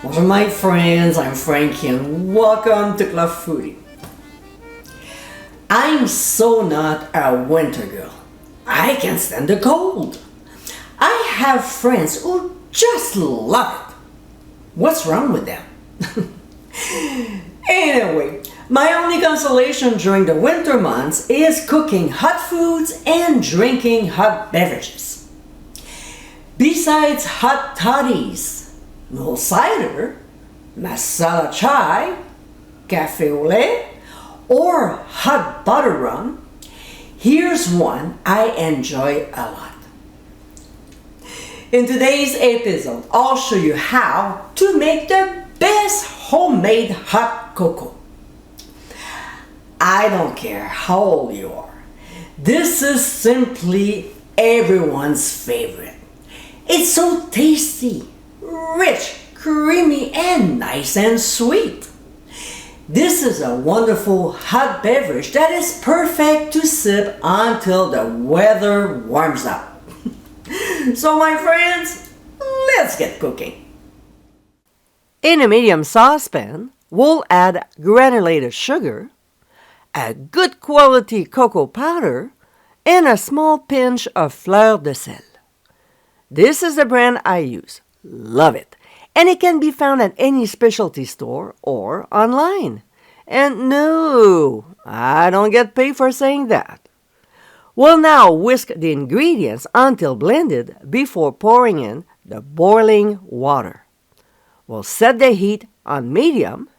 Bonjour my friends, I'm Frankie and welcome to Club Foodie. I'm so not a winter girl. I can't stand the cold. I have friends who just love it. What's wrong with them? Anyway, my only consolation during the winter months is cooking hot foods and drinking hot beverages. Besides hot toddies, no cider, masala chai, cafe au lait, or hot butter rum, here's one I enjoy a lot. In today's episode, I'll show you how to make the best homemade hot cocoa. I don't care how old you are. This is simply everyone's favorite. It's so tasty, rich, creamy, and nice and sweet. This is a wonderful hot beverage that is perfect to sip until the weather warms up. So my friends, let's get cooking. In a medium saucepan, we'll add granulated sugar, a good quality cocoa powder, and a small pinch of fleur de sel. This is the brand I use. Love it. And it can be found at any specialty store or online. And no, I don't get paid for saying that. We'll now whisk the ingredients until blended before pouring in the boiling water. We'll set the heat on medium,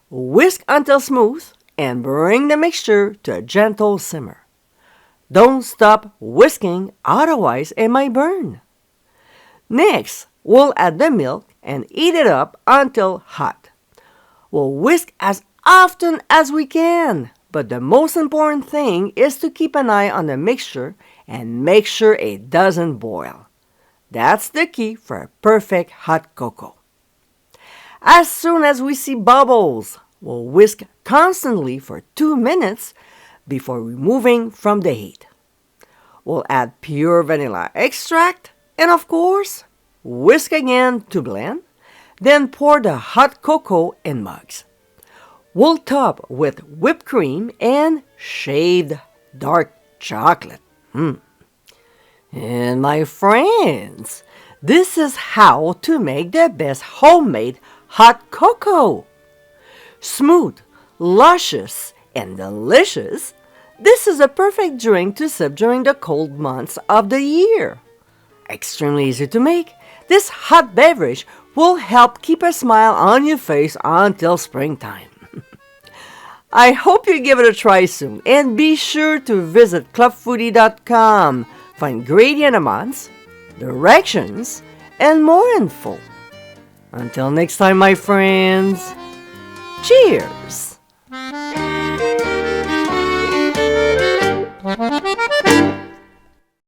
whisk until smooth, and bring the mixture to a gentle simmer. Don't stop whisking, otherwise it might burn. Next, we'll add the milk and heat it up until hot. We'll whisk as often as we can, but the most important thing is to keep an eye on the mixture and make sure it doesn't boil. That's the key for a perfect hot cocoa. As soon as we see bubbles, we'll whisk constantly for 2 minutes before removing from the heat. We'll add pure vanilla extract and, of course, whisk again to blend, then pour the hot cocoa in mugs. We'll top with whipped cream and shaved dark chocolate. And my friends, this is how to make the best homemade hot cocoa. Smooth, luscious, and delicious, this is a perfect drink to sip during the cold months of the year. Extremely easy to make, this hot beverage will help keep a smile on your face until springtime. I hope you give it a try soon, and be sure to visit clubfoodie.com. Find ingredient amounts, directions, and more info. Until next time, my friends, cheers!